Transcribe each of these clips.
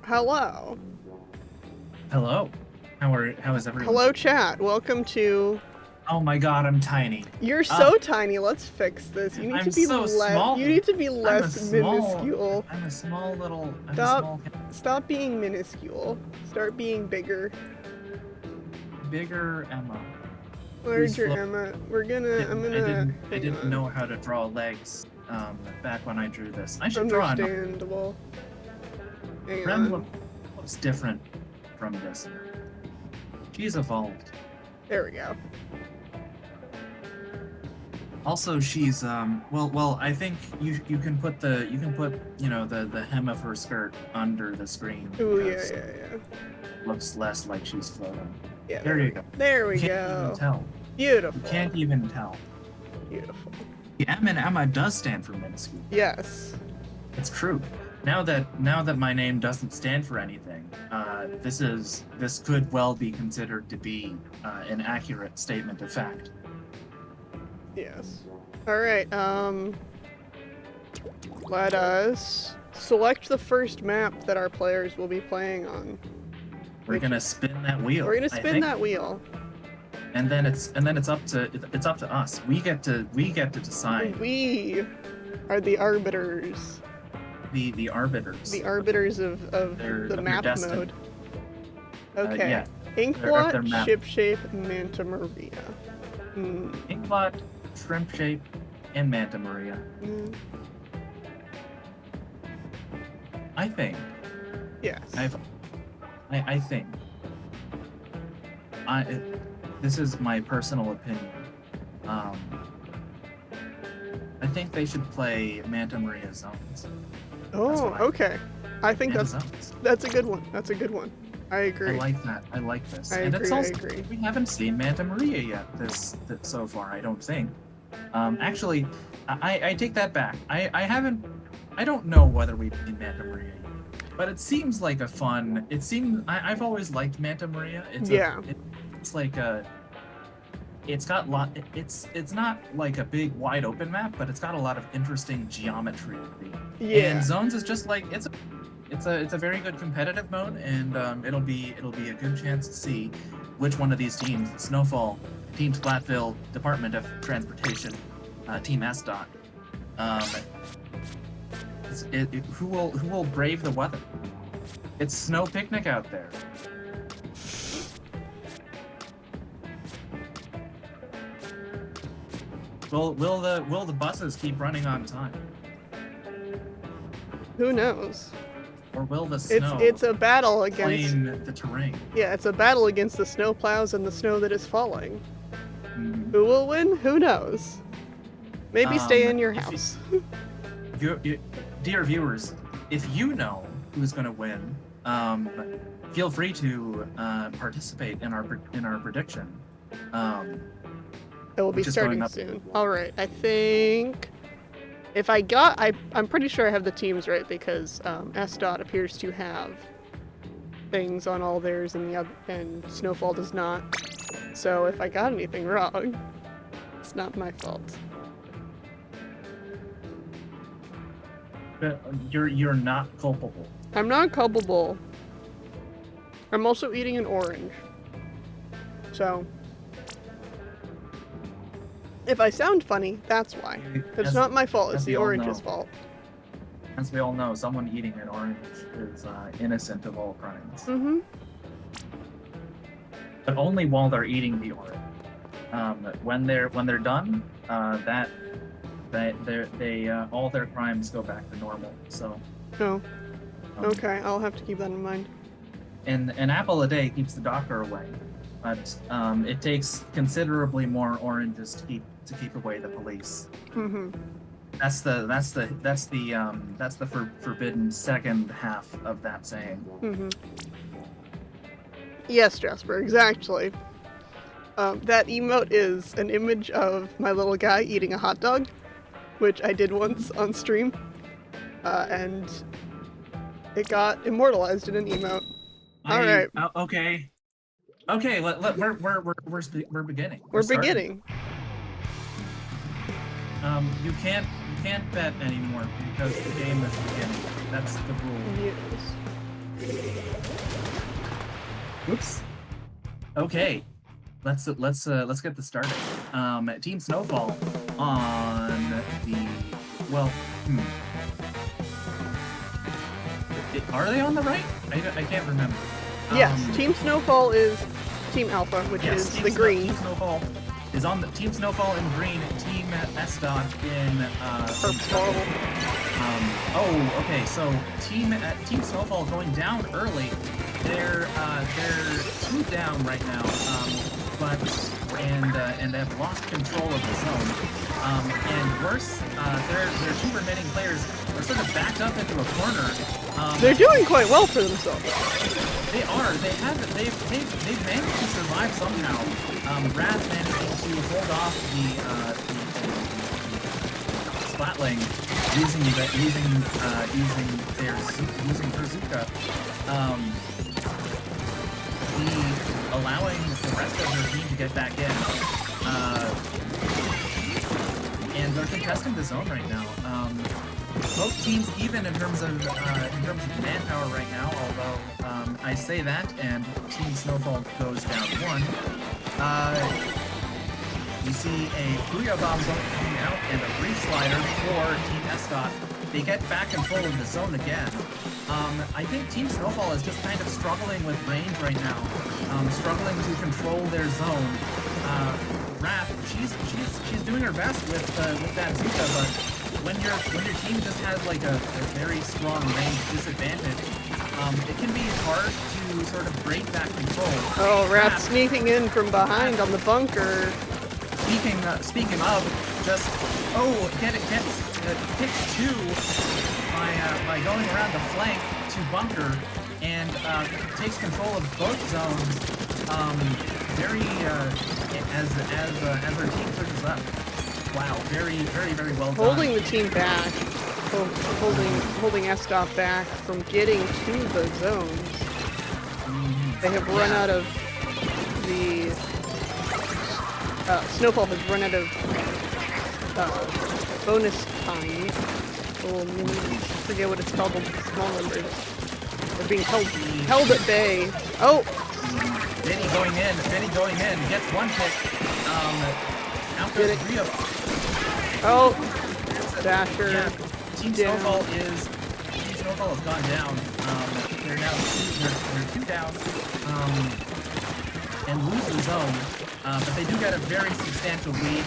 Hello. Hello. How is everyone? Hello, chat. Welcome to. Oh my god, I'm tiny. You're Ah, so tiny. Let's fix this. You need to I'm be so less. small. You need to be less minuscule. I'm a small little Stop. Stop being minuscule. Start being bigger. bigger Emma. Who's Larger Emma. We're gonna. I'm gonna. I Hang didn't on. know how to draw legs back when I drew this. I should draw another. Understandable. Hang Rem on. looks different from this. She's evolved. There we go. Also, she's well I think you can put the hem of her skirt under the screen. Ooh, because yeah. it looks less like she's floating. Yeah. There you go. There we You can't go. even tell. Beautiful. You can't even tell. Beautiful. The M in Emma does stand for minuscule. Yes. It's true. Now that my name doesn't stand for anything, this could well be considered to be an accurate statement of fact. Yes. Alright, let us select the first map that our players will be playing on. We're gonna spin that wheel. We're gonna spin that wheel. And then it's up to us. We get to decide. We are the arbiters. The arbiters. The arbiters of the map mode. Okay. Yeah. Inkblot, Ship Shape, Manta Maria. Inkblot, Shrimp Shape, and Manta Maria. I think. Yes. I think. This is my personal opinion. I think they should play Manta Maria zones. Oh, okay. I think that's a good one. That's a good one. I agree. I like that. I like this. I agree. We haven't seen Manta Maria yet so far, I don't think. Actually, I take that back. I don't know whether we've seen Manta Maria yet, but it seems like a fun. I've always liked Manta Maria. It's like a. It's got It's not like a big wide open map, but it's got a lot of interesting geometry. Yeah. And zones is just like it's a very good competitive mode, and it'll be a good chance to see which one of these teams, Snowfall, Team Splatsville, Department of Transportation, Team SDOT, who will brave the weather. It's snow picnic out there. Will the buses keep running on time? Who knows? Or will the snow it's a battle against claim the terrain? Yeah, it's a battle against the snow plows and the snow that is falling. Who will win? Who knows? Maybe stay in your house. Dear viewers, if you know who's going to win, feel free to participate in our prediction. It will be starting soon. All right, I think if I'm pretty sure I have the teams right because SDOT appears to have things on all theirs and Snowfall does not. So if I got anything wrong, it's not my fault. You're not culpable. I'm not culpable. I'm also eating an orange. So if I sound funny, that's why. It's not my fault, it's the orange's fault. As we all know, someone eating an orange is innocent of all crimes. Mm-hmm. But only while they're eating the orange. When they're done, all their crimes go back to normal. So. Oh. Okay, I'll have to keep that in mind. And an apple a day keeps the doctor away, but it takes considerably more oranges to keep away the police. Mm-hmm. That's the forbidden second half of that saying. Mm-hmm. Yes, Jasper, exactly. That emote is an image of my little guy eating a hot dog, which I did once on stream, and it got immortalized in an emote. All right. Okay. We're beginning. We're beginning. You can't bet anymore because the game is beginning. That's the rule. Yes. Oops. Okay. Let's get this started. Team Snowfall on the are they on the right? I can't remember. Yes, Team Snowfall is Team Alpha, which is the green. Team Snowfall is on the Team Snowfall in green. Team S-Dot in purple. Oh, okay. So Team Snowfall going down early. They're 2 down right now. But have lost control of the zone. And worse, their 2 remaining players are sort of backed up into a corner. They're doing quite well for themselves. They are. They've managed to survive somehow. Wrath managing to hold off the Splatling using Bazooka. Allowing the rest of their team to get back in. And they're contesting the zone right now. Both teams even in terms of manpower right now, although I say that and Team Snowfall goes down 1. You see a Booyah Bomb coming out and a Brief Slider for Team S-Dot. They get back control of the zone again. I think Team Snowfall is just kind of struggling with range right now, struggling to control their zone. Wrath, she's doing her best with that Zuka, but when your team just has like a very strong range disadvantage, it can be hard to sort of break that control. Oh, Wrath sneaking in from behind on the bunker. Speaking of, just picks 2 by going around the flank to bunker and takes control of both zones. As our team pushes up. Wow, very well done. Holding the team back, holding S-Dot back from getting to the zones. They have run out of the Snowfall has run out of bonus time. I forget what it's called, the small numbers. They're being held at bay. Oh! Benny going in, gets 1 pick. Out goes 3 of them. Oh! Dasher. Yeah. Team Snowfall has gone down. They're now 2 down. And lose the zone. But they do get a very substantial lead.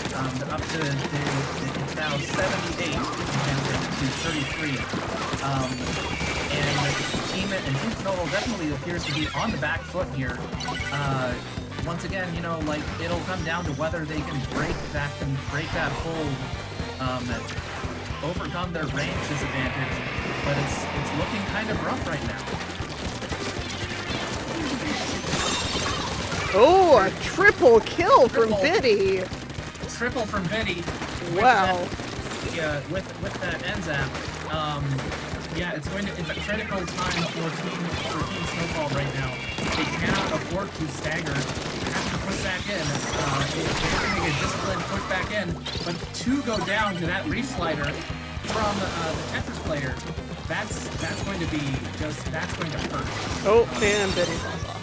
Up to it's now 78 to 33. And Team Snowball definitely appears to be on the back foot here. Once again, you know, like it'll come down to whether they can break that hold, overcome their range disadvantage. But it's looking kind of rough right now. Oh, a triple kill from Biddy. Triple from Biddy. Wow. With that NZAP. Yeah, it's a critical time for Team Snowfall right now. They cannot afford to stagger. They have to push back in. They have to make a disciplined push back in. But 2 go down to that Reef Slider from the Tetris player. That's going to be that's going to hurt. Oh, and Biddy falls off.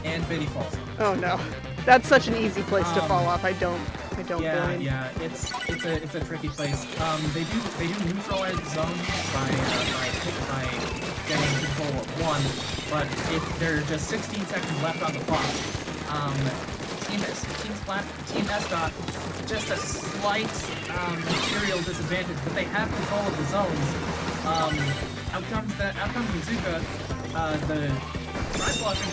And Biddy falls off. Oh no, that's such an easy place to fall off. I don't blame. Yeah, it's a tricky place. They do neutralize the zone by getting control of 1, but there are just 16 seconds left on the clock. Team S-Dot, just a slight material disadvantage, but they have control of the zones. Out comes Bazooka, the Tri-Sloshing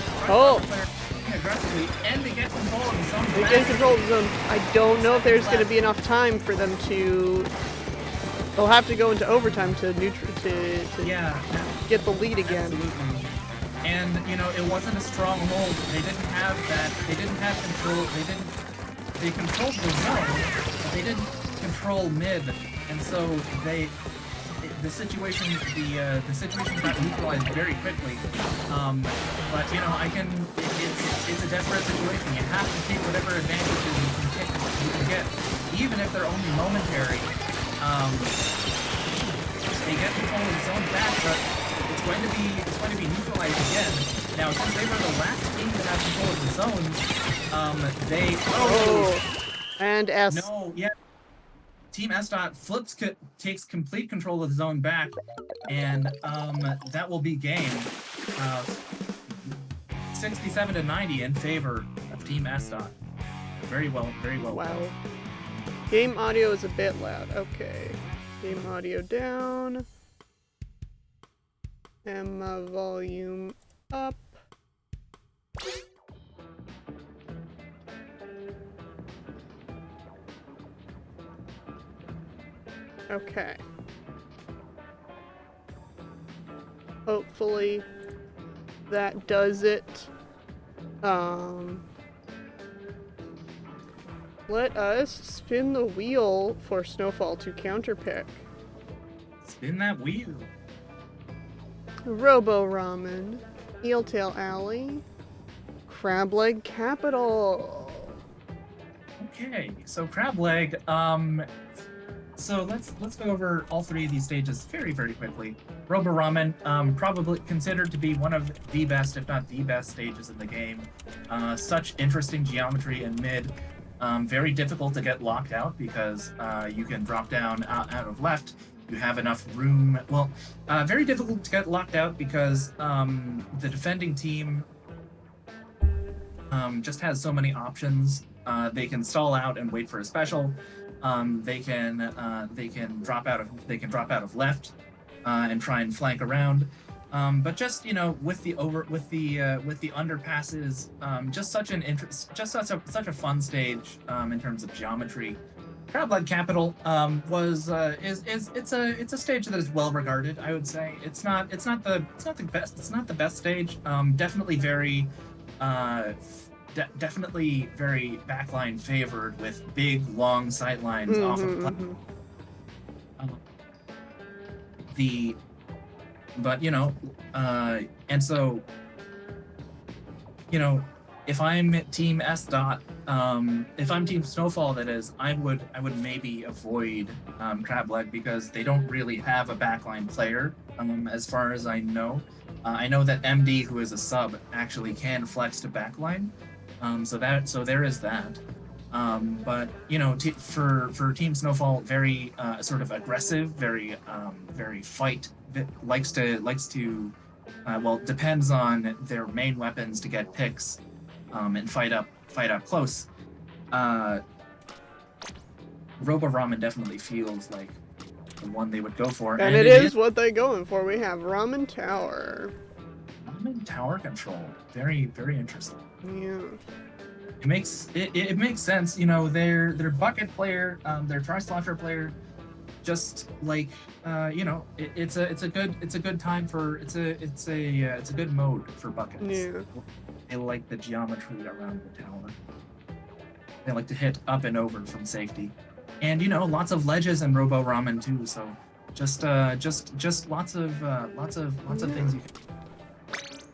player aggressively, and they get control of the zone. They get control of the zone. I don't know if there's going to be enough time for them to. They'll have to go into overtime to get the lead again. Absolutely. And you know, it wasn't a strong hold. They didn't have that. They didn't have control. They controlled the zone, but they didn't control mid, and so the situation got neutralized very quickly. But you know, it's a desperate situation. You have to take whatever advantages you can get, even if they're only momentary. They get control of the zone back, but it's going to be They. Oh, and S. No, yeah. Team S dot takes complete control of the zone back, and that will be game 67 to 90 in favor of Team S dot. Very well, very well. Wow. Game audio is a bit loud. Okay. Game audio down. Emma volume up. Okay. Hopefully that does it. Let us spin the wheel for Snowfall to counterpick. Spin that wheel. Robo Ramen, Eeltail Alley, Crab Leg Capital. Okay, so Crab Leg. So let's go over all three of these stages very, very quickly. Robo Ramen, probably considered to be one of the best, if not the best, stages in the game. Such interesting geometry in mid. Very difficult to get locked out because you can drop down out of left. You have enough room. Well, very difficult to get locked out because the defending team just has so many options. They can stall out and wait for a special. They can drop out of left and try and flank around. But just with the underpasses, just such a fun stage in terms of geometry. Crab Leg Capital it's a stage that is well regarded. I would say it's not the best stage. Definitely very backline favored with big long sightlines off of and so if I'm Team S dot, if I'm Team Snowfall, that is, I would maybe avoid Crab Leg because they don't really have a backline player, as far as I know. I know that MD, who is a sub, actually can flex to backline, so there is that. But for Team Snowfall, very sort of aggressive, very fight, likes to depends on their main weapons to get picks, and fight up close. Robo Ramen definitely feels like the one they would go for, and it is what they're going for. We have Ramen Tower. Ramen Tower control, very, very interesting. Yeah. It makes sense. Their bucket player, their Tri-Slauncher player, just like it's a good time for it's a good mode for buckets. Yeah. They like the geometry around the tower. They like to hit up and over from safety, and lots of ledges in Robo Ramen too. So just lots of things you can.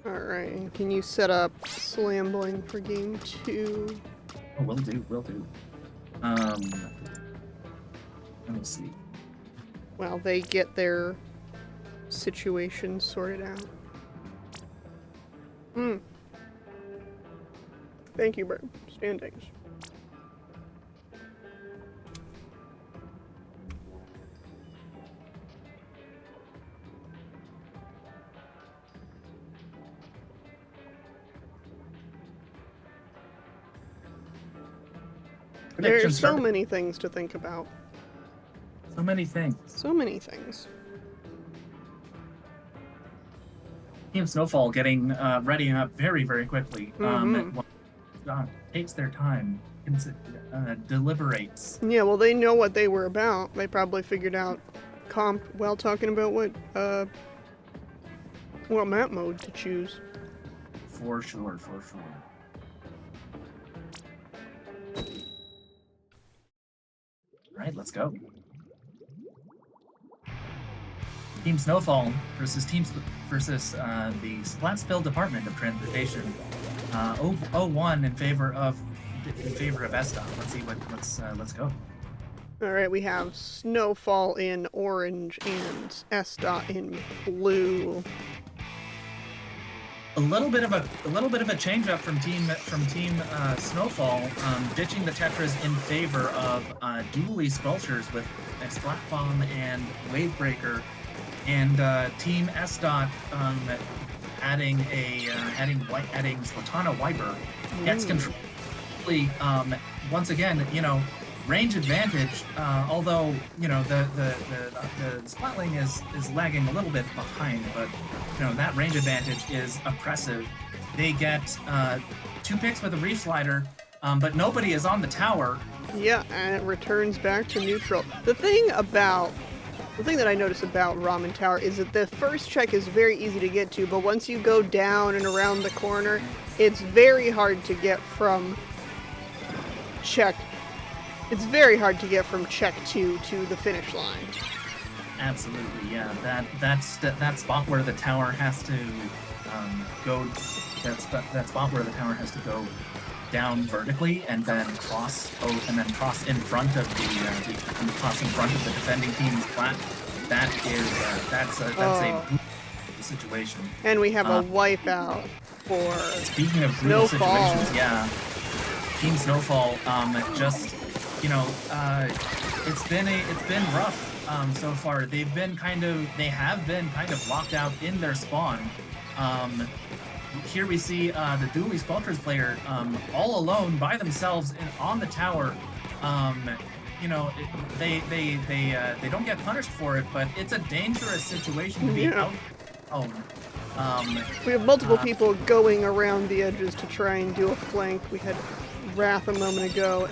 All right, can you set up Slambling for game 2? Oh, will do. Let me see. While they get their situation sorted out. Thank you, Bird. Standings. There's so many things to think about. So many things. Team Snowfall getting ready up very, very quickly. Takes their time, deliberates. Yeah, well, they know what they were about. They probably figured out while talking about what map mode to choose. For sure. All right, let's go. Team Snowfall versus the Splatsville Department of Transportation. 0-1 in favor of S.Dot. Let's go. All right, we have Snowfall in orange and S.Dot in blue. a little bit of a change up from team Snowfall, ditching the Tetras in favor of dually Squelchers with a Splat Bomb and Wavebreaker, and team S dot adding Slatana Wiper gets control. Once again, range advantage. Although the Splatling is lagging a little bit behind, but that range advantage is oppressive. They get 2 picks with a Reef Slider, but nobody is on the tower. Yeah, and it returns back to neutral. The thing that I notice about Ramen Tower is that the first check is very easy to get to, but once you go down and around the corner, it's very hard to get from check. It's very hard to get from check 2 to the finish line. Absolutely, yeah. That spot where the tower has to go. That spot where the tower has to go down vertically and then cross in front of the defending team's plat. That's a situation. And we have a wipeout for speaking of brutal situations, yeah. Team Snowfall it's been rough so far. They have been kind of locked out in their spawn. Here we see the Dually Sculptors player all alone by themselves on the tower. They don't get punished for it, but it's a dangerous situation to be out alone. We have multiple people going around the edges to try and do a flank. We had Wrath a moment ago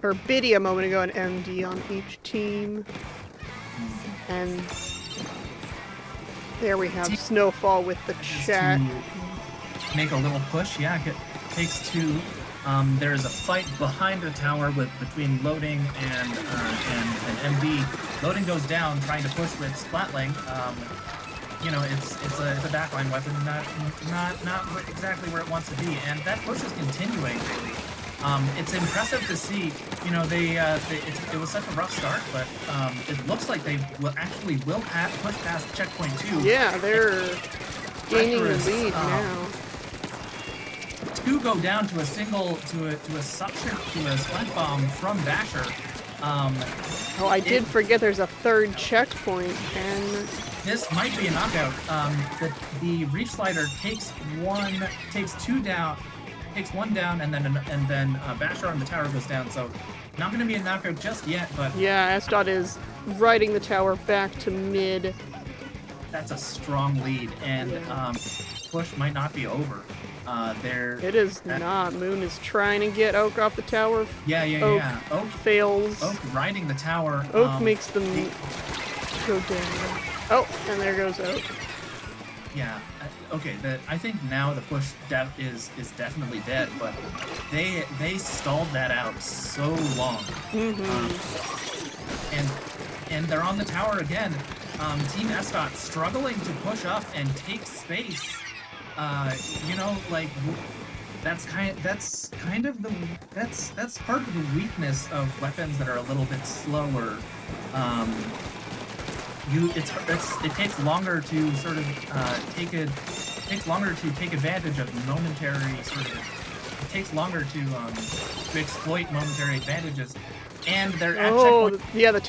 or Biddy a moment ago, and MD on each team. And there we have Snowfall with the chat. Make a little push, yeah, takes 2. There's a fight behind the tower between Loading and MD. Loading goes down trying to push with Splatling. It's a backline weapon, not exactly where it wants to be, and that push is continuing. It's impressive to see. It was such a rough start, but it looks like they will push past checkpoint 2. Yeah, they're gaining the lead now. 2 go down to a single to a Splat Bomb from Basher. I did forget there's a 3rd checkpoint, and this might be a knockout. The Reef Slider takes 1 down, and then Basher on the tower goes down. So not going to be a knockout just yet, but yeah, S-Dot is riding the tower back to mid. That's a strong lead, and push might not be over. It is not. Moon is trying to get Oak off the tower. Yeah. Oak fails. Oak riding the tower. Oak makes them go down. Oh, and there goes Oak. Yeah. Okay. I think now the push is definitely dead, but they stalled that out so long. And they're on the tower again. Team S-Dot struggling to push up and take space. That's part of the weakness of weapons that are a little bit slower. It takes longer to sort of take advantage of momentary sort of. It takes longer to exploit momentary advantages. And they're at checkpoint. Yeah, the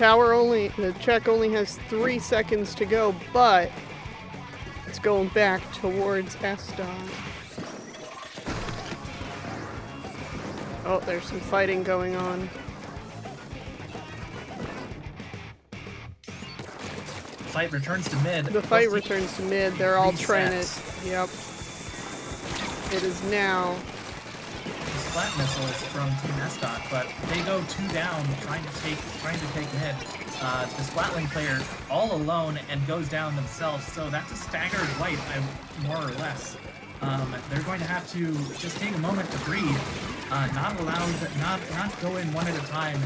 check only has 3 seconds to go, but it's going back towards S-Dot. Oh, there's some fighting going on. Fight returns to mid. The fight returns to mid. They're all trying to. Yep. It is now. Splat missiles from Team S-Dot, but they go 2 down, trying to take mid. The Splatling player all alone and goes down themselves, so that's a staggered wipe, more or less. They're going to have to just take a moment to breathe, not go in one at a time,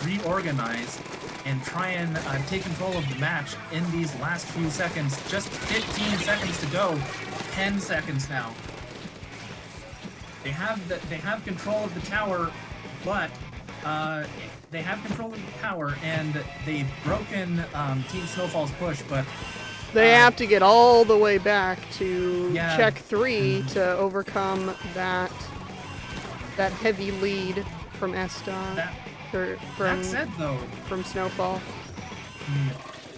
reorganize, and try and take control of the match in these last few seconds. Just 15 seconds to go. 10 seconds now. They have control of the tower, but and they've broken Team Snowfall's push, but They have to get all the way back to Yeah. check 3 to overcome that heavy lead from Eston. That From said, though, from Snowfall.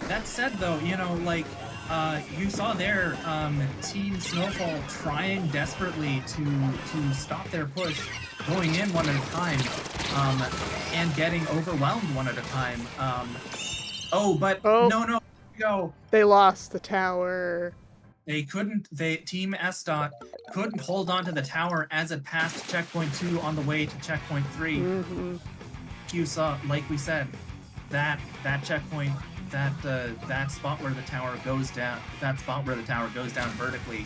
That said, though, you know, like, you saw there, Team Snowfall trying desperately to stop their push, going in one at a time, and getting overwhelmed one at a time. No, go. They lost the tower. They couldn't. Team S dot couldn't hold on to the tower as it passed checkpoint 2 on the way to checkpoint 3. Mm-hmm. You saw, like we said, that checkpoint, that spot where the tower goes down, vertically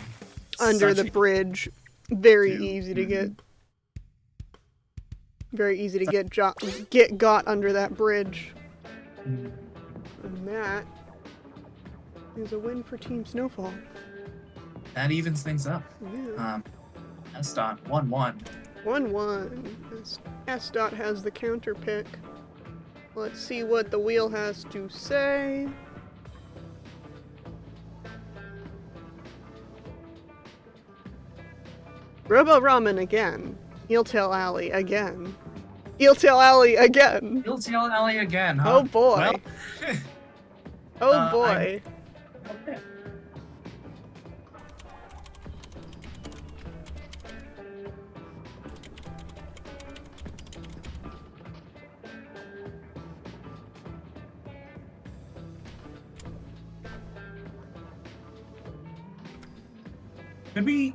under the bridge. Very easy to get. Very easy to get got under that bridge. And that is a win for Team Snowfall. That evens things up. Yeah. S dot 1-1. 1-1. S dot has the counter pick. Let's see what the wheel has to say. Robo Ramen again. Eeltail Alley again. Eeltail Alley again. Eeltail Alley again, huh? Oh boy. Well, oh boy. Okay.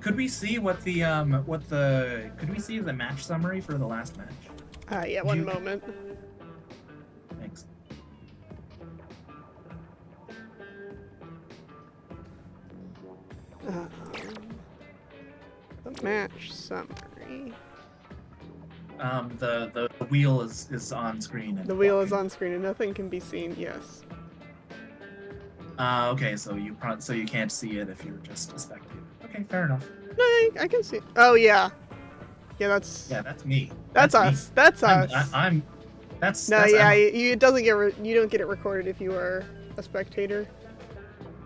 Could we see what the could we see the match summary for the last match? Yeah, one moment. Thanks. The match summary. The wheel is on screen. The wheel is on screen and nothing can be seen. Yes. Okay, so you can't see it if you're just a spectator. Okay, fair enough. No, I can see. Oh yeah. Yeah, that's me. That's us. Me. That's us. That's it doesn't get you don't get it recorded if you are a spectator.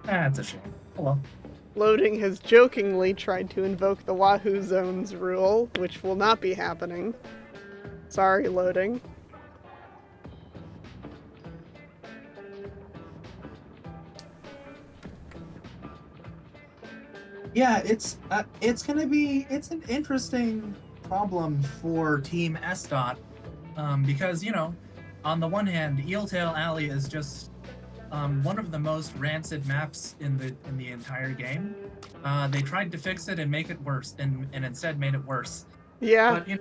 That's a shame. Oh well. Loading has jokingly tried to invoke the Wahoo Zones rule, which will not be happening. Sorry, Loading. Yeah, it's an interesting problem for Team S dot, because on the one hand, Eeltail Alley is just one of the most rancid maps in the entire game. They tried to fix it and make it worse, and instead made it worse. Yeah. But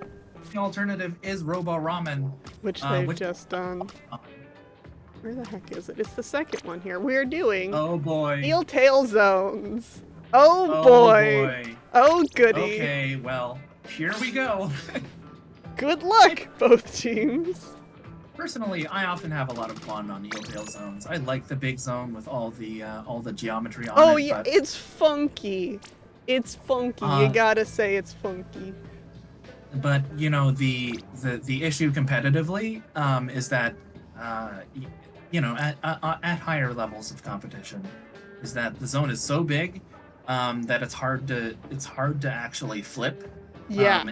the alternative is Robo Ramen, which they've just done. Where the heck is it? It's the second one here. We're doing. Oh boy. Eeltail Zones. Oh boy. Oh goody. Okay, well, here we go. Good luck, both teams. Personally, I often have a lot of fun on Eeltail Zones. I like the big zone with all the geometry on it. Oh yeah, it's funky. It's funky. You gotta say it's funky. But the issue competitively is that at higher levels of competition is that the zone is so big that it's hard to actually flip. Yeah.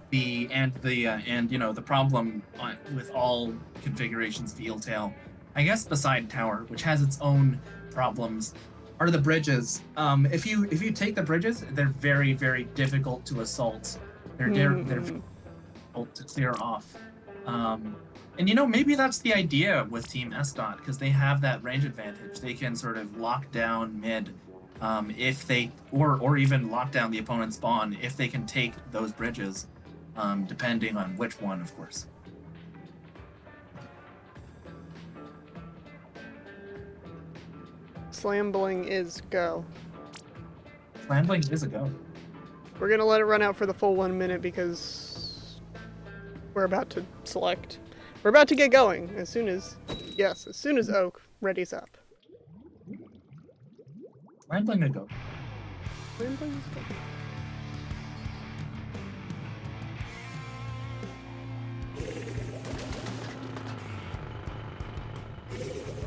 The problem with all configurations of Eeltail, I guess beside Tower, which has its own problems, are the bridges. If you take the bridges, they're very, very difficult to assault. They're difficult to clear off. And maybe that's the idea with Team S dot, because they have that range advantage. They can sort of lock down mid, if they or even lock down the opponent's spawn if they can take those bridges, depending on which one, of course. Slambling is go. Slambling is a go. We're gonna let it run out for the full 1 minute because we're about to select. We're about to get going as soon as Oak readies up. Slambling a go. Slambling is go.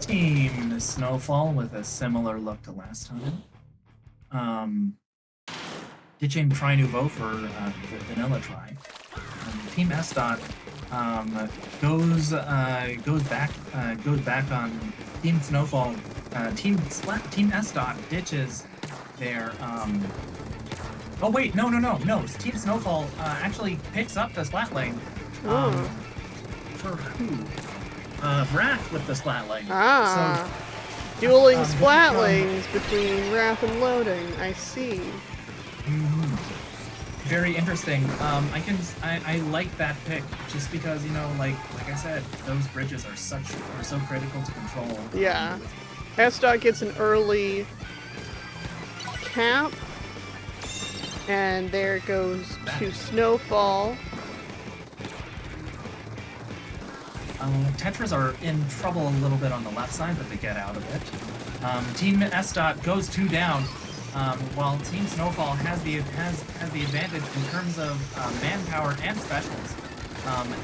Team Snowfall with a similar look to last time. Ditching Tri Nouveau for the Vanilla Tri. Team S Dot goes back on Team Snowfall. Team S Dot ditches their oh wait, no. Team Snowfall actually picks up the Splat Lane. For who? Wrath with the Splat Lane. Dueling Splat Lanes between Wrath and Loading. I see. Very interesting. I like that pick just because, you know, like I said, those bridges are so critical to control. Yeah. S-Dot gets an early cap, and there it goes to Snowfall. Tetras are in trouble a little bit on the left side, but they get out of it. Team S Dot goes 2 down, while Team Snowfall has the advantage in terms of manpower and specials.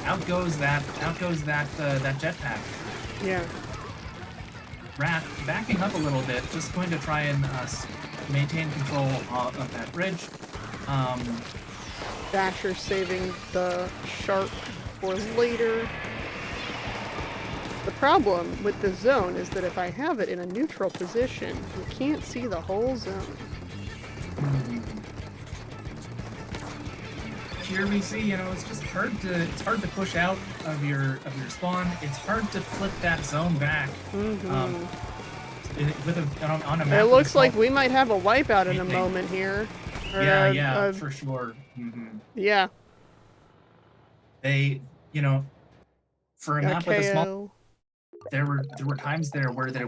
Out goes that jetpack. Yeah. Wrath backing up a little bit, just going to try and maintain control of that bridge. Dasher saving the shark for later. The problem with the zone is that if I have it in a neutral position, you can't see the whole zone. Here we see, you know, it's just hard to push out of your spawn. It's hard to flip that zone back. On a map. It looks like we might have a wipeout in a moment here. Yeah, for sure. Yeah. They, you know, for a map with a small. There were times there where they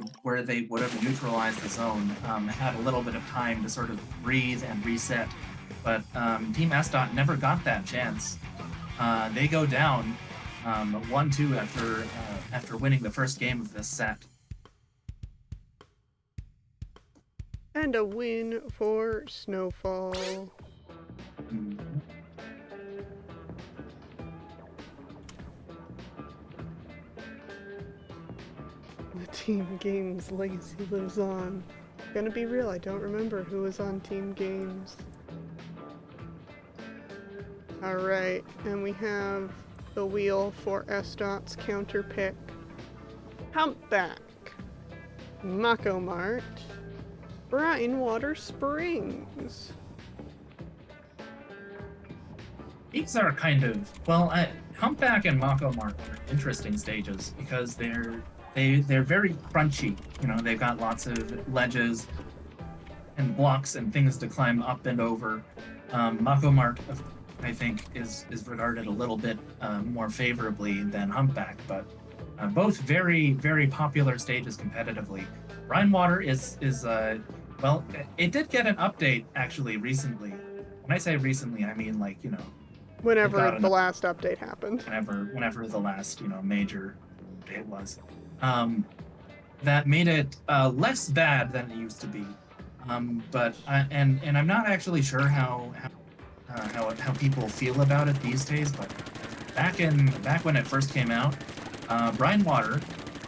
would have neutralized the zone, had a little bit of time to sort of breathe and reset, but Team S Dot never got that chance. They go down 1-2 after winning the first game of this set. And a win for Snowfall. The Team Games legacy lives on. Gonna be real, I don't remember who was on Team Games. Alright, and we have the wheel for S-Dot's counter pick. Humpback, Mako Mart, Brightwater Springs. These are kind of, well, Humpback and Mako Mart are interesting stages because they're very crunchy. You know, they've got lots of ledges and blocks and things to climb up and over. Mako Mart, I think, is regarded a little bit more favorably than Humpback, but both very, very popular stages competitively. Brightwater is well, it did get an update actually recently. When I say recently, I mean like, you know, whenever the last update happened. Whenever the last, you know, major update was. That made it less bad than it used to be. But and I'm not actually sure how people feel about it these days. But back when it first came out, Brightwater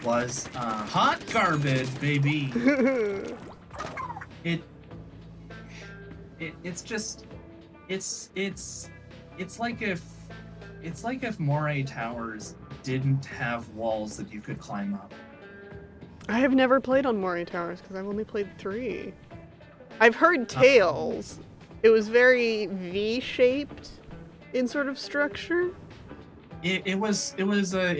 was hot garbage, baby. It's like if Moray Towers didn't have walls that you could climb up. I have never played on Moray Towers because I've only played 3. I've heard Tales. It was very V-shaped in sort of structure. It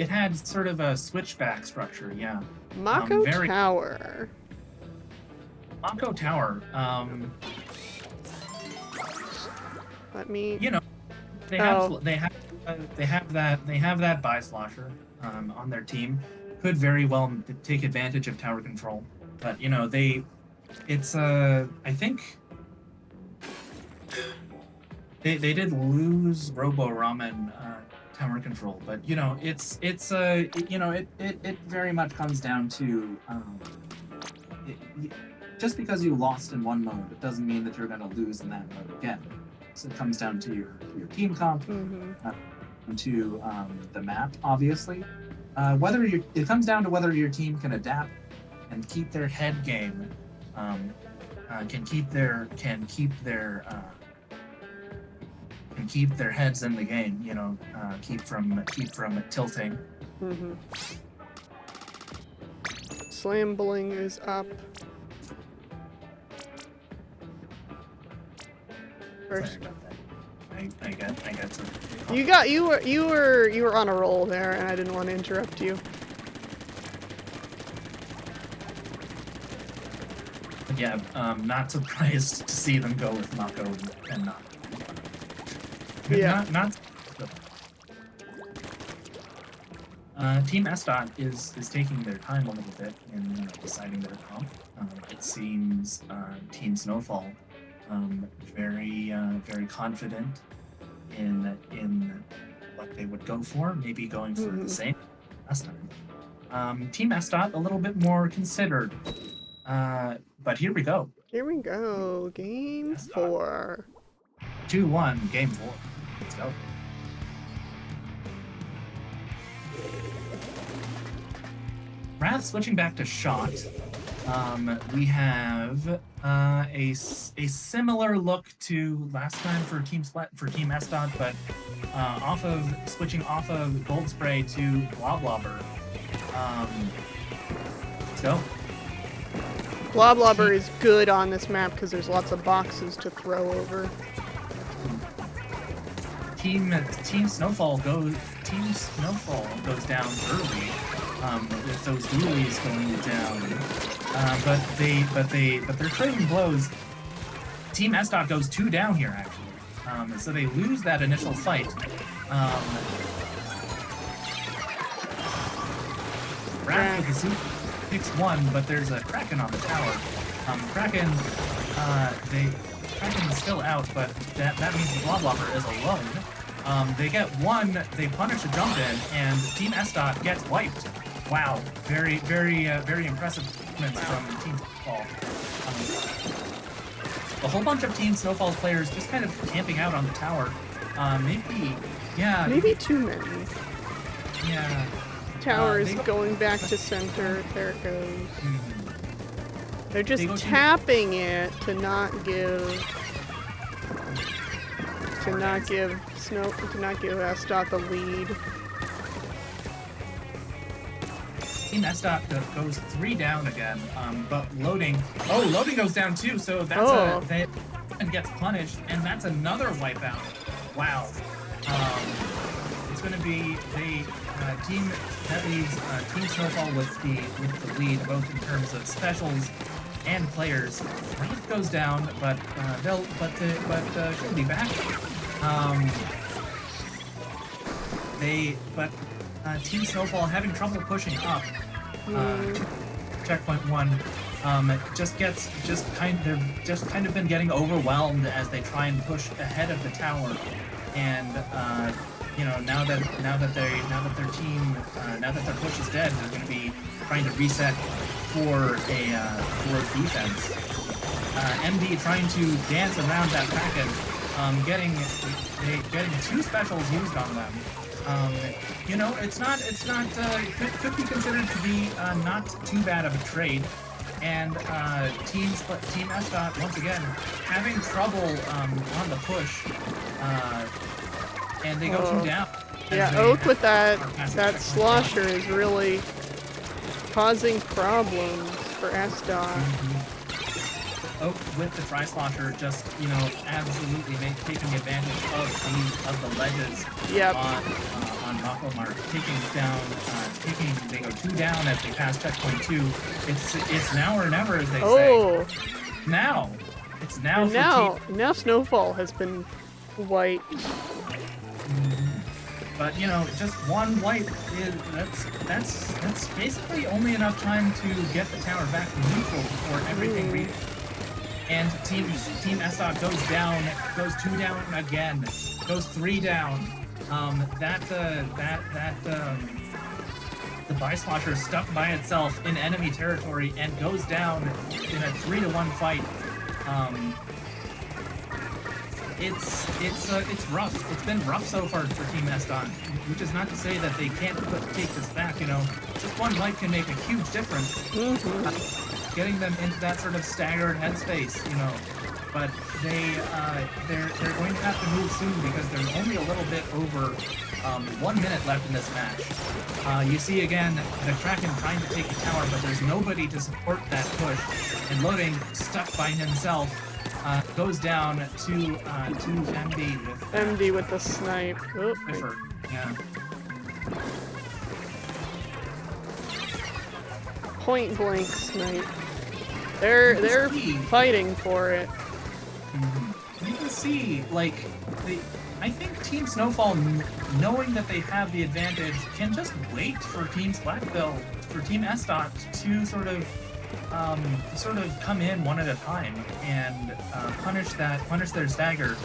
had sort of a switchback structure, yeah. Mako Tower. Mako Tower. Let me. You know, they have that Bi-Slosher on their team. Could very well take advantage of tower control, but you know I think they did lose Robo Ramen tower control, but you know it very much comes down to just because you lost in one mode, it doesn't mean that you're going to lose in that mode again. So it comes down to your team comp, to the map, obviously. It comes down to whether your team can adapt and keep their head game, can keep their heads in the game. You know, keep from tilting. Mm-hmm. Slambling is up. First. Sorry about that. I got some. You were on a roll there, and I didn't want to interrupt you. Yeah, not surprised to see them go with Mako and not. Yeah. Not. Team SDOT is taking their time a little bit in deciding their comp. It seems Team Snowfall very confident in what they would go for. Maybe going for the same last time. Team SDOT a little bit more considered. But here we go. Here we go. Game 4. 2-1, game 4. Let's go. Wrath switching back to shot. We have a similar look to last time for Team SDOT, but switching off of Gold Spray to Bloblobber. Let's go. Bloblobber is good on this map because there's lots of boxes to throw over. Team Snowfall goes down early with those dualies going down, but they're trading blows. Team SDOT goes 2 down here actually, so they lose that initial fight. Wrath with the suit picks 1, but there's a Kraken on the tower. Kraken is still out, but that means the Bloblobber is alone. They get 1, they punish a jump in, and Team SDOT gets wiped. Wow, very impressive movements from Team Snowfall. A whole bunch of Team Snowfall players just kind of camping out on the tower. Maybe too many. Yeah. Tower is going back to center. There it goes. They're just tapping it to not give SDOT the lead. Team SDOT goes 3 down again, but loading goes down too, so that's and gets punished, and that's another wipeout. Wow. It's going to be Team Snowfall with the lead, both in terms of specials and players. Wraith goes down, but she'll be back. Team Snowfall having trouble pushing up. Checkpoint 1 just kind of been getting overwhelmed as they try and push ahead of the tower, and now that their push is dead, they're going to be trying to reset for defense. MD trying to dance around that Kraken, getting 2 specials used on them. Could be considered to be not too bad of a trade. And Team SDOT once again having trouble on the push, and they go 2 down. Yeah, Oak with that slosher is really causing problems for SDOT. Oak with the Tri-Slosher just, absolutely taking advantage of the ledges on Makomar, they go 2 down as they pass checkpoint 2. It's now or never, as they say. Now. It's now and now Snowfall has been wiped. But just 1 wipe that's basically only enough time to get the tower back to neutral before everything reads. And Team SDOT goes 2 down again, goes 3 down. The Bi-Slosher stuck by itself in enemy territory and goes down in a 3-1 fight. it's rough. It's been rough so far for Team Eston, which is not to say that they can't take this back. You know, just one wipe can make a huge difference. Getting them into that sort of staggered headspace, you know. But they're going to have to move soon because there's only a little bit over 1 minute left in this match. You see again the Kraken trying to take the tower, but there's nobody to support that push. And Loading, stuck by himself, goes down to MD with MD with the snipe. Oh, Clifford. Yeah. point blank snipe. They're fighting for it. You can see, like, I think Team Snowfall, knowing that they have the advantage, can just wait for Team Splatsville, for Team Estot to sort of come in one at a time and punish their stagger.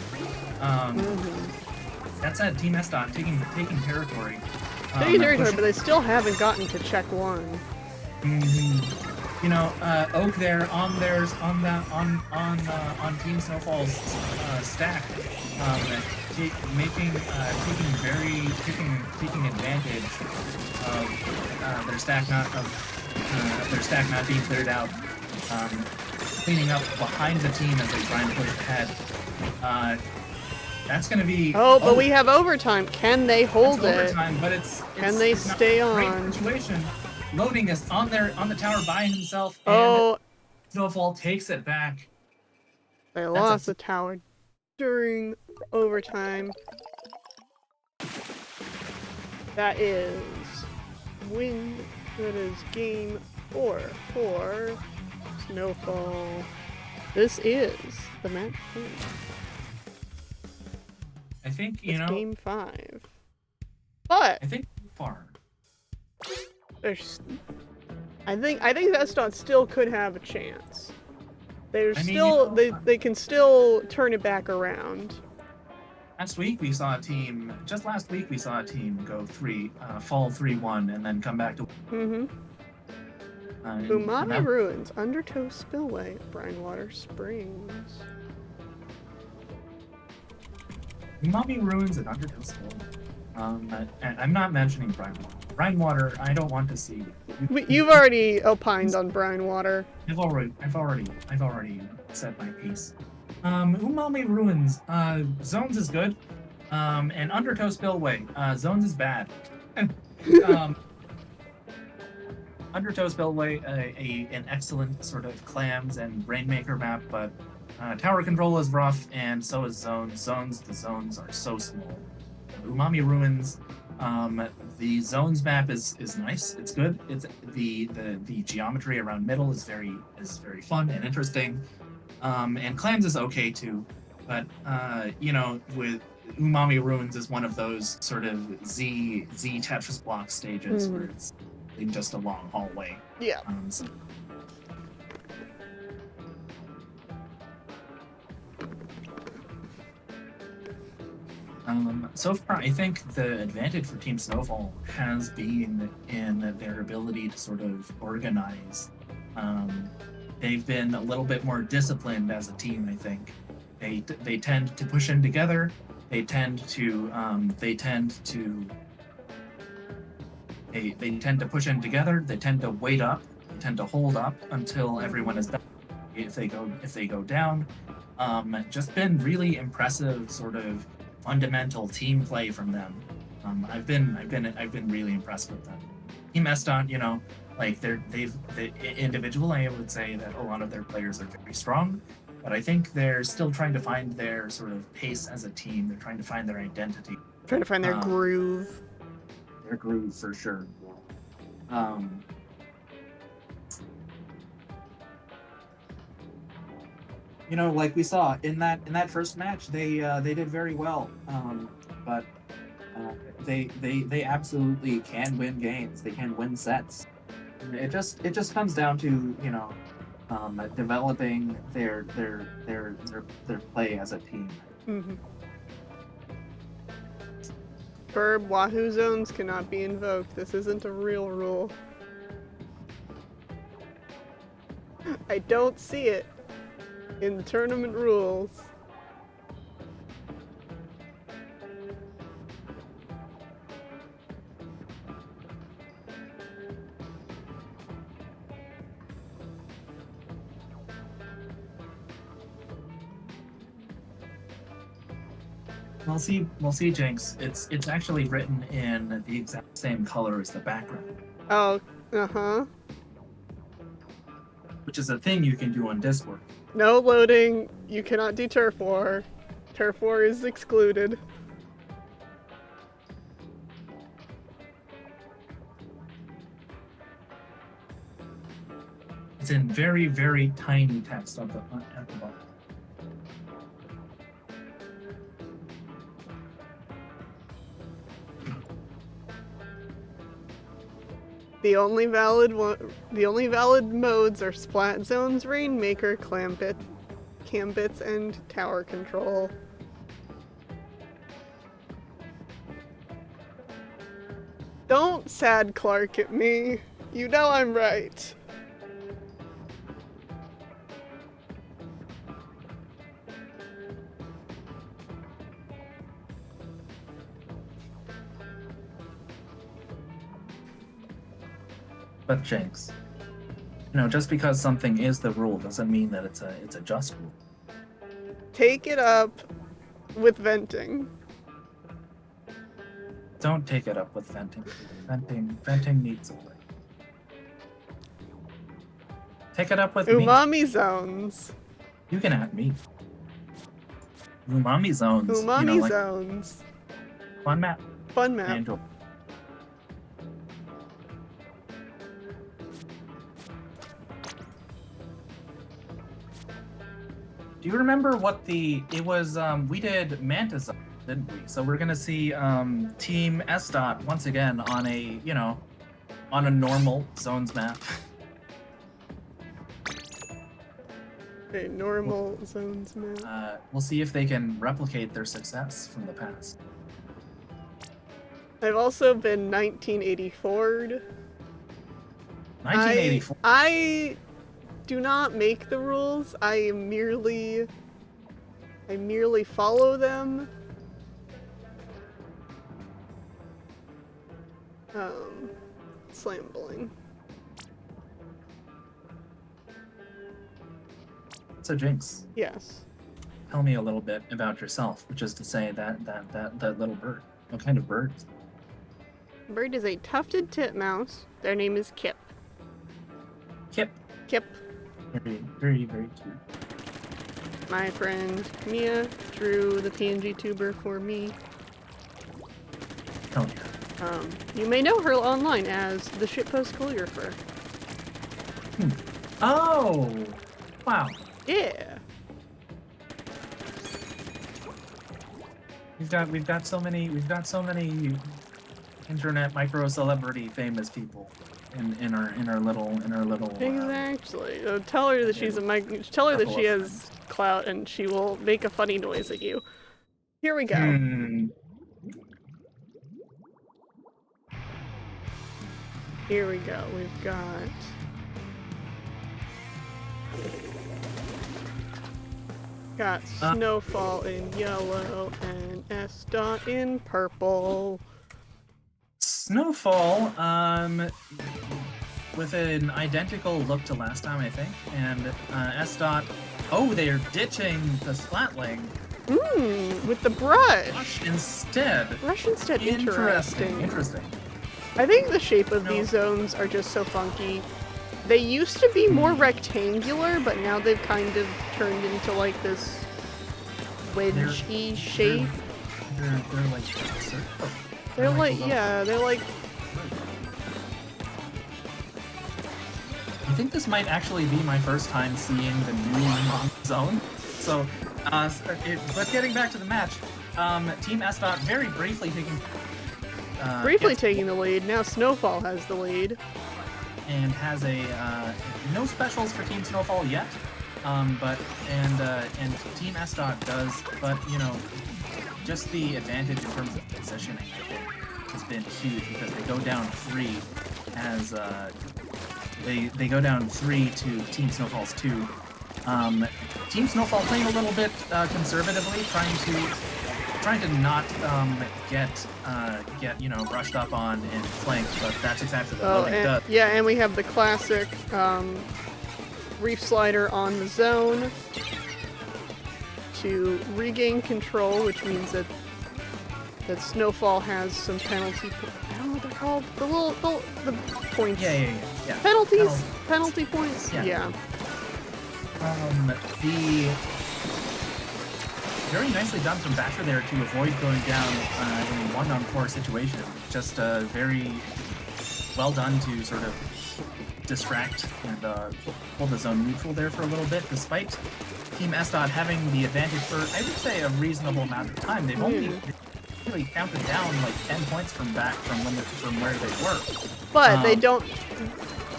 That's at Team Estot taking territory. Taking territory, but they still haven't gotten to check one. You know, Oak there on Team Snowfall's stack, taking advantage of their stack not being cleared out, cleaning up behind the team as they try and push ahead. That's going to be. Oh, but we have overtime. Can they hold it? Overtime, but Can they stay on? Great situation. Loading is on the tower by himself, and Oh, Snowfall takes it back. They lost the tower during overtime. That is game 4 for Snowfall. This is the match point. I think It's game 5. But I think far. there's I think Vestot still could have a chance. They can still turn it back around. Last week we saw a team go fall 3-1 and then come back to. Umami Ruins, Undertow Spillway, Brinewater Springs. Umami Ruins and Undertow Spillway. I'm not mentioning Brinewater. Brinewater, I don't want to see. You've already opined on Brinewater. I've already said my piece. Umami Ruins, Zones is good. And Undertow Spillway, Zones is bad. Undertow Spillway, an excellent sort of clams and Rainmaker map, but tower control is rough, and so is Zones. The zones are so small. Umami Ruins, the Zones map is nice. It's good. It's the geometry around middle is very fun and interesting. And Clams is okay too, but you know, with Umami Ruins is one of those sort of Z Tetris block stages where it's in just a long hallway. Yeah. So far, I think the advantage for Team Snowfall has been in their ability to sort of organize. They've been a little bit more disciplined as a team. I think they tend to push in together. They tend to push in together. They tend to wait up. They tend to hold up until everyone is done. If they go down, just been really impressive sort of fundamental team play from them. I've been really impressed with them. Team Eston, you know, like they've individually, I would say that a lot of their players are very strong, but I think they're still trying to find their sort of pace as a team. They're trying to find their identity. Trying to find their groove. Their groove for sure. You know, like we saw in that first match, they did very well. But they absolutely can win games. They can win sets. It just comes down to, you know, developing their play as a team. Burb, Wahoo zones cannot be invoked. This isn't a real rule. I don't see it in the tournament rules. We'll see, Jinx. It's actually written in the exact same color as the background, Oh, uh-huh. which is a thing you can do on Discord. No loading. You cannot do turf war. Turf war is excluded. It's in very, very tiny text at the bottom. The only valid modes are Splat Zones, Rainmaker, Gambits, and Tower Control. Don't sad Clark at me. You know I'm right. But Jinx, just because something is the rule doesn't mean that it's a just rule. Take it up with venting. Don't take it up with venting. Venting needs a break. Take it up with Umami zones. You can at me. Umami zones. Umami zones. Fun map. Fun map. Enjoy. Do you remember what it was? We did Manta Zone, didn't we? So we're gonna see Team S Dot once again on a normal zones map. A normal zones map. We'll see if they can replicate their success from the past. I've also been 1984'd. 1984. I do not make the rules. I merely follow them. Slambling. So Jinx, Yes. tell me a little bit about yourself, which is to say that little bird. What kind of bird? Bird is a tufted titmouse. Their name is Kip. Kip. Kip. Very, very, very cute. My friend Mia drew the PNG tuber for me. Oh yeah. You may know her online as the Shitpost Calligrapher. Oh, wow. Yeah. We've got so many internet micro celebrity famous people in our little Exactly. Tell her that she's tell her that she has clout and she will make a funny noise at you. Here we go. Here we go. We've got Snowfall in yellow and S Dot in purple. Snowfall, with an identical look to last time, I think, and S Dot. Oh, they're ditching the Splatling. With the brush. Brush instead. Interesting. I think the shape of these zones are just so funky. They used to be more rectangular, but now they've kind of turned into like this wedge-y shape. They're like circle. They're like I think this might actually be my first time seeing the new zone. So, but getting back to the match, Team S Dot very briefly taking the lead. Now Snowfall has the lead. And has no specials for Team Snowfall yet. But Team S Dot does, but just the advantage in terms of positioning, I think, has been huge because they go down 3 as they go down 3 to Team Snowfall's 2. Team Snowfall playing a little bit conservatively, trying to not get rushed up on and flanked, but that's exactly what it does. Yeah, and we have the classic reef slider on the zone to regain control, which means that that Snowfall has some penalty. I don't know what they're called. The points. Yeah. Penalties. Penalty points. Yeah. The very nicely done from Basher there to avoid going down in a 1-on-4 situation. Just very well done to sort of distract and hold the zone neutral there for a little bit, despite Team SDOT having the advantage for, I would say, a reasonable amount of time. They've only really counted down like 10 points from where they were. But they don't.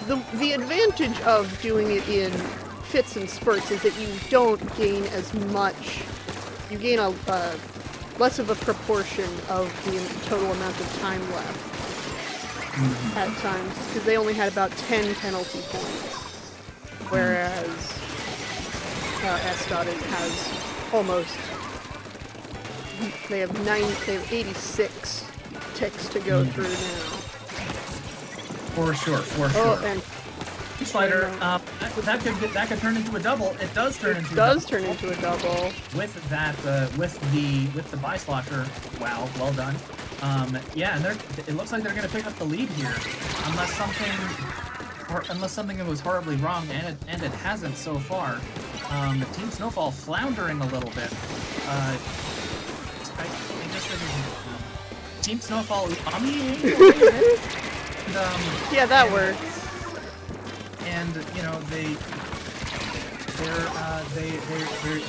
The advantage of doing it in fits and spurts is that you don't gain as much. You gain a less of a proportion of the total amount of time left at times, because they only had about 10 penalty points, whereas SDOT has almost. They have 86 ticks to go through now. For sure. Oh, and slider. That could turn into a double. It does turn into. Into a double. With that, with the buy slosher. Wow, well done. Yeah, and it looks like they're going to pick up the lead here, unless something was horribly wrong, and it hasn't so far. Team Snowfall floundering a little bit. I just think Team Snowfall yeah, that works. And you know they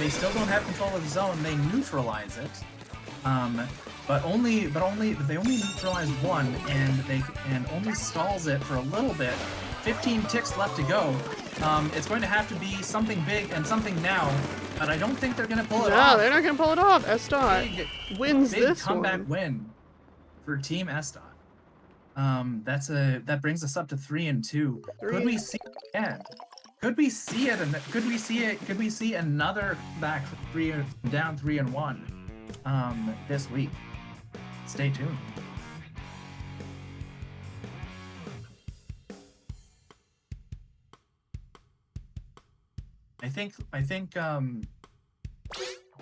still don't have control of the zone. They neutralize it, but they only neutralize one, and only stalls it for a little bit. 15 ticks left to go. It's going to have to be something big and something now, but I don't think they're going to pull it off. No, they're not going to pull it off. SDOT wins big this comeback one. win for Team SDOT. That brings us up to 3-2. Could we see it again? Could we see it? Could we see another back down 3-1 this week? Stay tuned. I think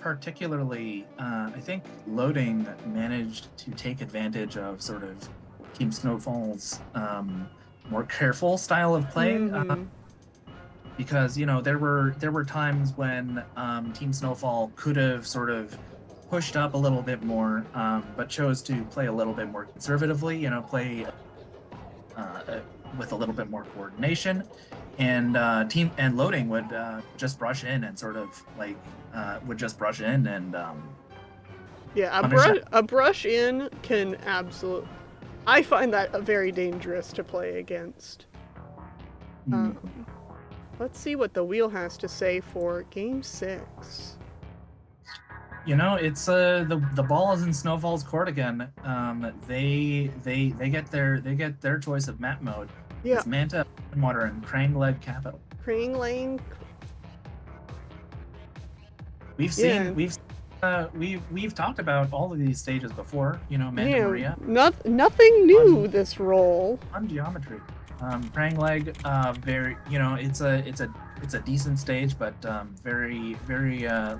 particularly I think Loading managed to take advantage of sort of Team Snowfall's more careful style of play, because you know there were times when Team Snowfall could have sort of pushed up a little bit more, but chose to play a little bit more conservatively. You know, play with a little bit more coordination, and Loading would just brush in and sort of like yeah, a brush in can absolutely. I find that very dangerous to play against. Let's see what the wheel has to say for Game 6. You know, it's the ball is in Snowfall's court again. They get their choice of map mode. Yeah. It's Manta, Water, and Krangleg Capital. Krangleg. We've talked about all of these stages before. You know, Manta Maria. Nothing new this roll. On geometry. Krangleg, very, you know, it's a decent stage, but very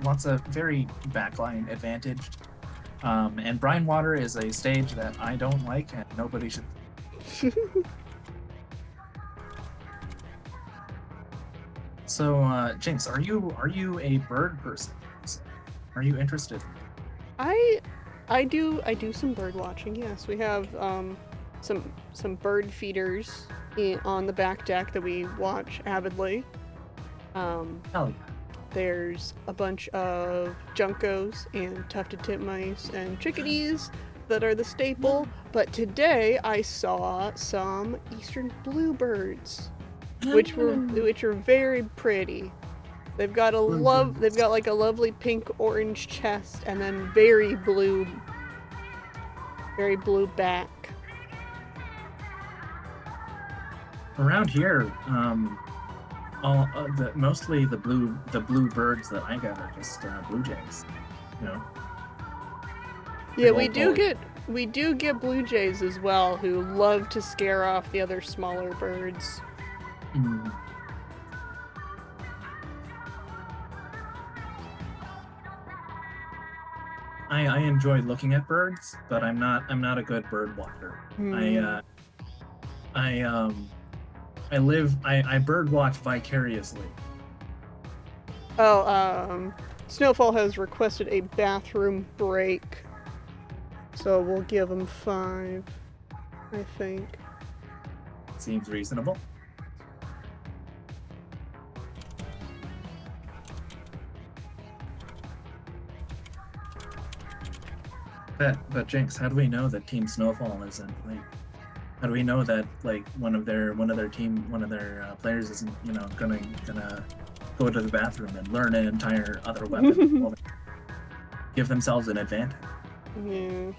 lots of very backline advantaged. And Brine Water is a stage that I don't like, and nobody should. So, Jinx, are you a bird person? Are you interested? I do some bird watching. Yes, we have some bird feeders on the back deck that we watch avidly. There's a bunch of juncos and tufted titmice and chickadees that are the staple. But today I saw some eastern bluebirds, which are very pretty. They've got like a lovely pink orange chest and then very blue back. Around here, mostly the blue birds that I got are just blue jays, you know. Yeah, we do get blue jays as well, who love to scare off the other smaller birds. I enjoy looking at birds, but I'm not a good bird watcher. I Hmm. I I bird watch vicariously. Oh, Snowfall has requested a bathroom break, so we'll give him 5, I think. Seems reasonable. But Jinx, how do we know that Team Snowfall isn't like? How do we know that like one of their players isn't gonna go to the bathroom and learn an entire other weapon while they give themselves an advantage? Yeah.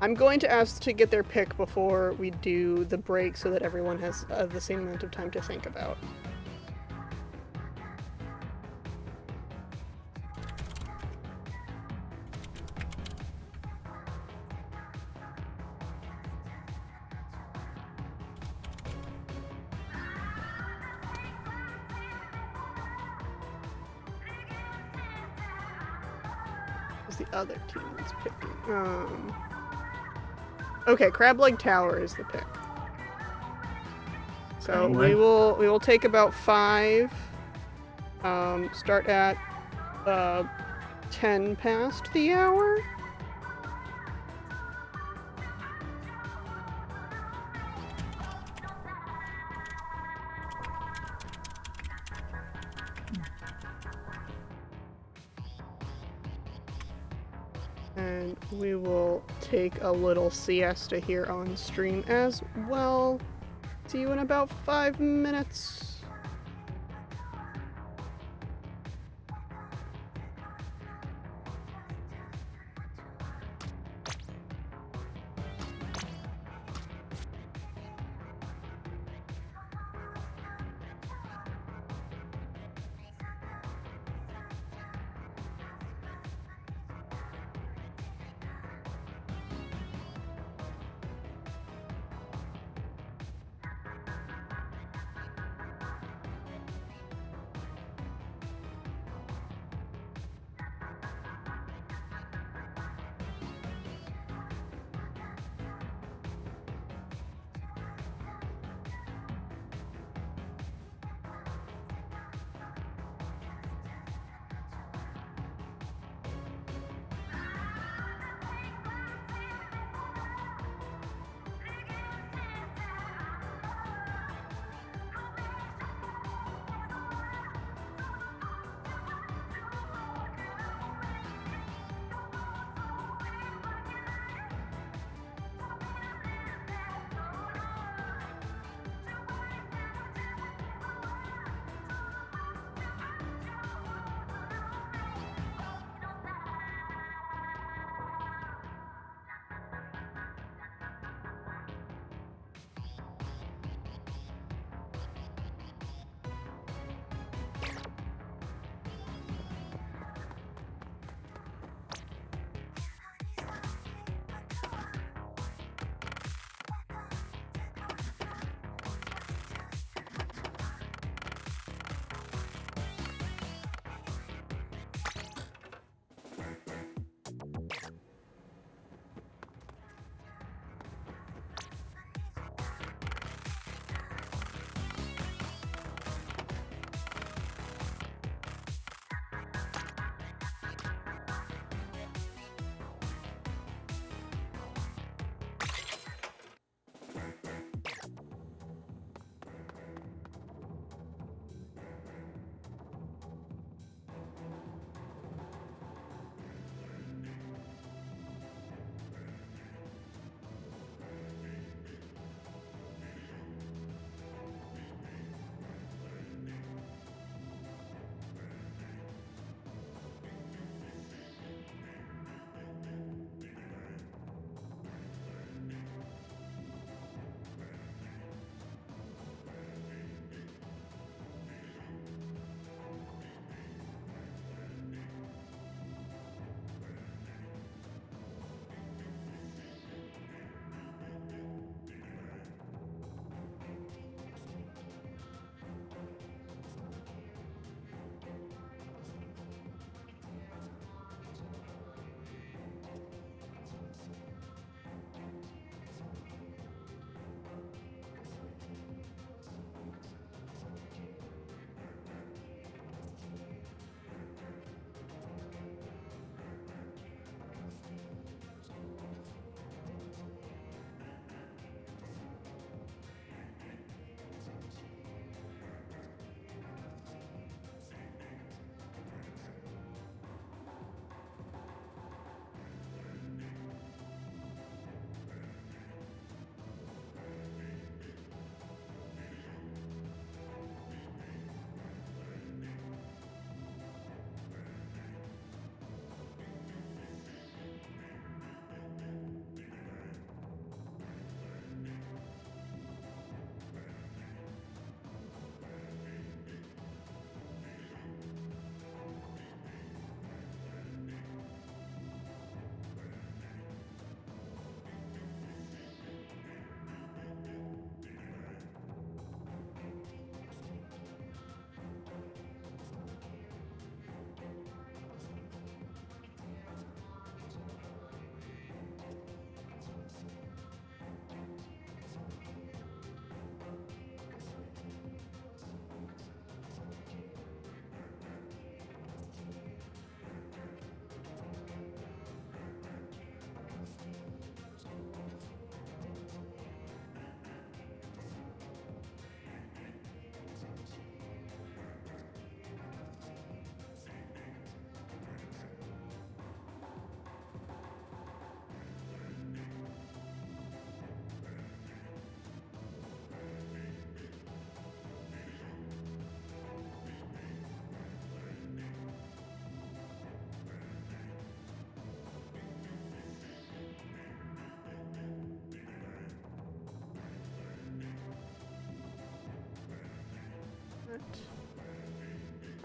I'm going to ask to get their pick before we do the break so that everyone has the same amount of time to think about. Who's the other team that's picking? Okay, Crab Leg Tower is the pick. So Anyway, we will take about 5. Start at 10 past the hour. And we will take a little siesta here on stream as well. See you in about 5 minutes.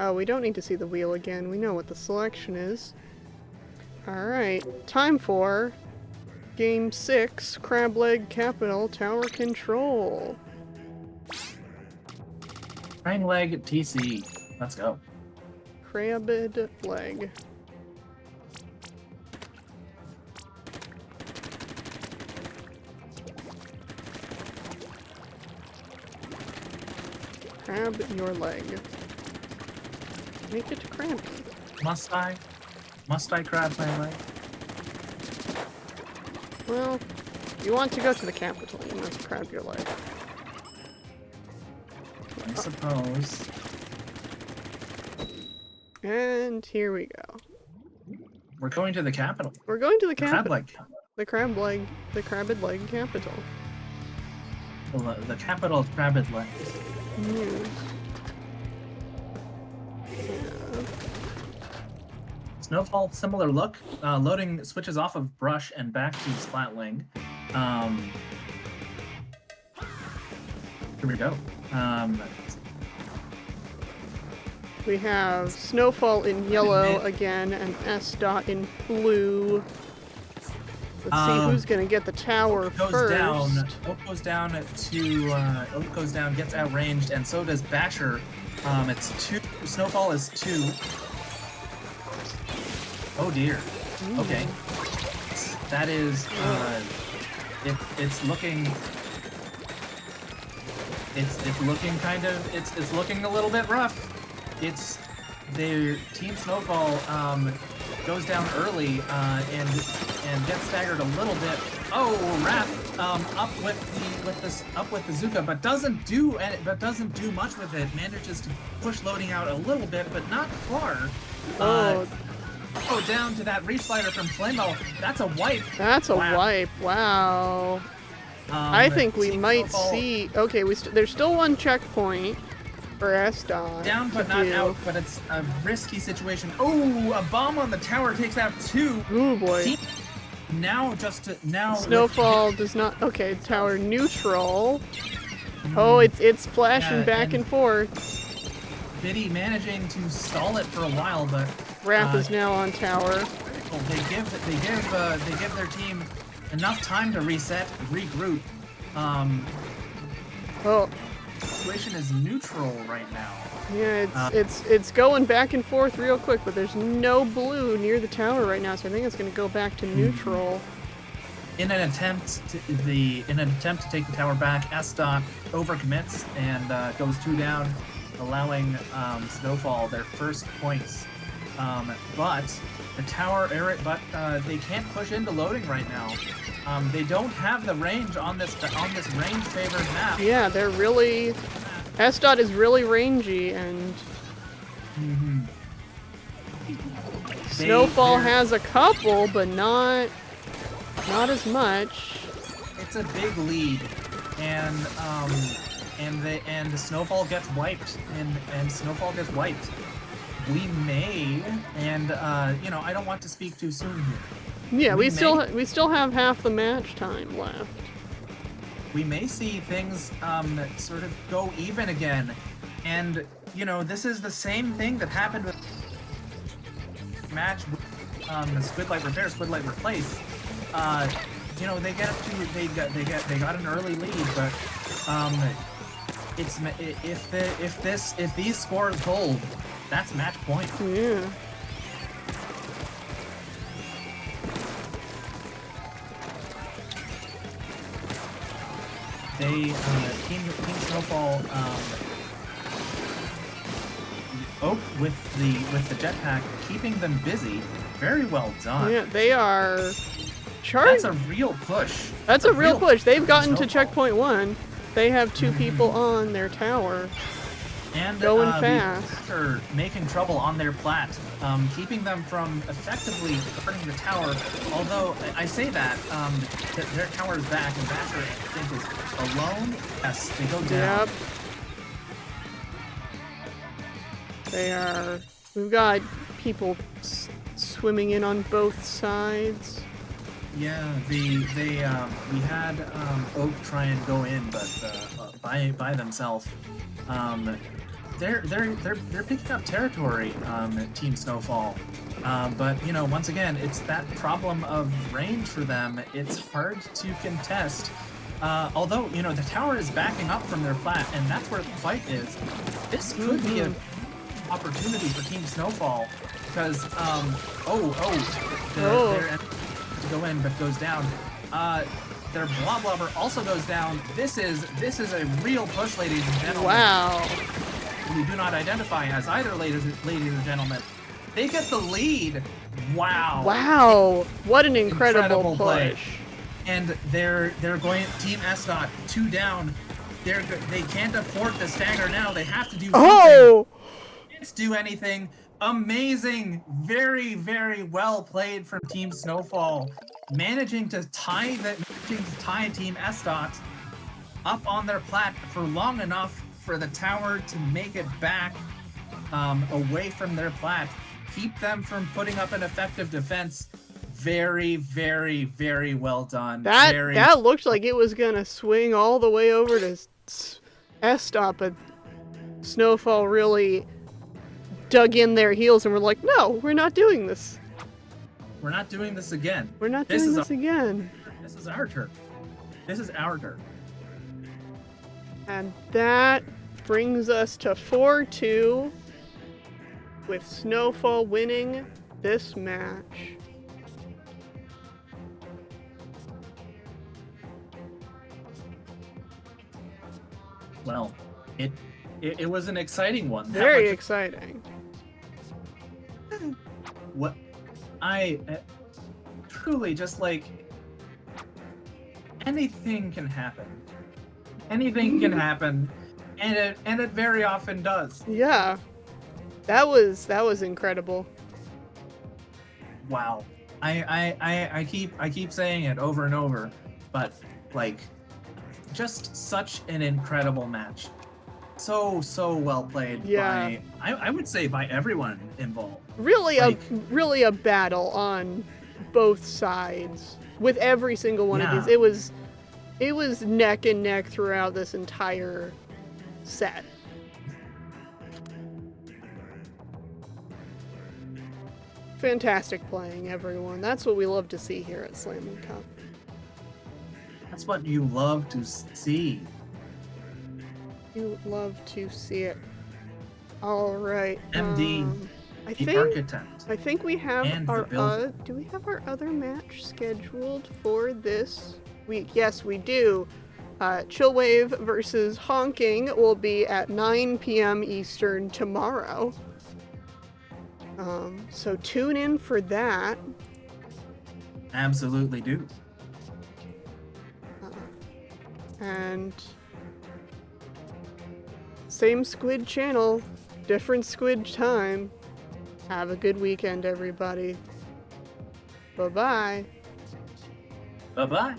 Oh, we don't need to see the wheel again. We know what the selection is. Alright, time for Game 6, Crab Leg Capital Tower Control. Crane leg TC. Let's go. Crabbed Leg. Crab your leg. Make it crabby. Must I? Must I crab my leg? Well, you want to go to the capital, you must crab your leg. I suppose. And here we go. We're going to the capital. We're going to the Crab capital. leg. The crabbed leg capital. The capital of crabbed legs. Yes. Snowfall, similar look. Loading switches off of brush and back to Splatling. Here we go. We have Snowfall in yellow again and S dot in blue. Let's see who's gonna get the tower first. Oak goes down, gets outranged, and so does Basher. It's 2. Snowfall is 2. Oh dear. Okay. That is. It's looking. It's looking kind of. It's looking a little bit rough. It's their Team Snowfall goes down early and gets staggered a little bit. Oh, Raph up with the Zuka, but doesn't do much with it. Manages to push loading out a little bit, but not far. Go down to that reslider from Flameo. That's a wipe. That's a wipe. Wow. I think we might see. Okay, there's still one checkpoint for S-Dot. Down but not out, but it's a risky situation. Oh, a bomb on the tower takes out 2. Oh boy. Now Snowfall does not. Okay, tower neutral. Oh, it's flashing back and forth. Biddy managing to stall it for a while, but Wrath is now on tower. They give their team enough time to reset, regroup. Situation is neutral right now. Yeah, it's going back and forth real quick, but there's no blue near the tower right now, so I think it's going to go back to neutral. In an attempt to take the tower back, S-Dot overcommits and goes 2 down, allowing Snowfall their first points. But the tower, they can't push into loading right now. They don't have the range on this range-favored map. Yeah, they're really. S-Dot is really rangy, and Snowfall has a couple, but not as much. It's a big lead, and Snowfall gets wiped, and Snowfall gets wiped. We may, and I don't want to speak too soon here. Yeah, we still have half the match time left. We may see things sort of go even again, and this is the same thing that happened with match with Squidlight Repair, Squidlight Replace. They get up to they got an early lead, but if these scores hold, that's match point. Yeah. Team Snowfall Oak with the jetpack, keeping them busy. Very well done. Yeah, they are That's a real push. That's a real push. They've gotten to checkpoint 1. They have 2 people on their tower. And going fast. Basher making trouble on their plat, keeping them from effectively burning the tower. Although I say that their tower is back, and Basher I think is alone. Yes, they go down. Yep. They are. We've got people swimming in on both sides. Yeah, we had Oak try and go in, but by themselves. they're picking up territory, Team Snowfall. But you know, once again, it's that problem of range for them. It's hard to contest. Although you know the tower is backing up from their plat, and that's where the fight is. This could be an opportunity for Team Snowfall because they're to go in but goes down. Their Blob Blubber also goes down. This is a real push, ladies and gentlemen. Wow. We do not identify as either, ladies and gentlemen. They get the lead. Wow. Wow. What an incredible play. push. And they're going Team S-Dot 2 down. They can't afford to stagger now. They have to do something. Oh! Can't do anything. Amazing. Very, very well played from Team Snowfall. Managing to tie Team S-Dot up on their plat for long enough for the tower to make it back away from their plat. Keep them from putting up an effective defense. Very, very, very well done. That looked like it was gonna swing all the way over to S-Stop, but Snowfall really dug in their heels and were like, no, we're not doing this. We're not doing this again. We're not doing this again. This is our turn. This is our turn. And that brings us to 4-2 with Snowfall winning this match. Well, it was an exciting one. Very exciting. What I truly just like anything can happen. Anything can happen, and it very often does. Yeah, that was incredible. Wow, I keep saying it over and over, but like, just such an incredible match. So well played. Yeah. I would say by everyone involved. Really a battle on both sides with every single one of these. It was neck and neck throughout this entire set. Fantastic playing, everyone. That's what we love to see here at Slammin Cup. That's what you love to see. You love to see it. All right. MD, the architect. I think we have and our do we have our other match scheduled for this week? Yes, we do. Chillwave versus Honking will be at 9 p.m. Eastern tomorrow. So tune in for that. Absolutely do. And same Squid channel, different Squid time. Have a good weekend, everybody. Bye-bye. Bye-bye.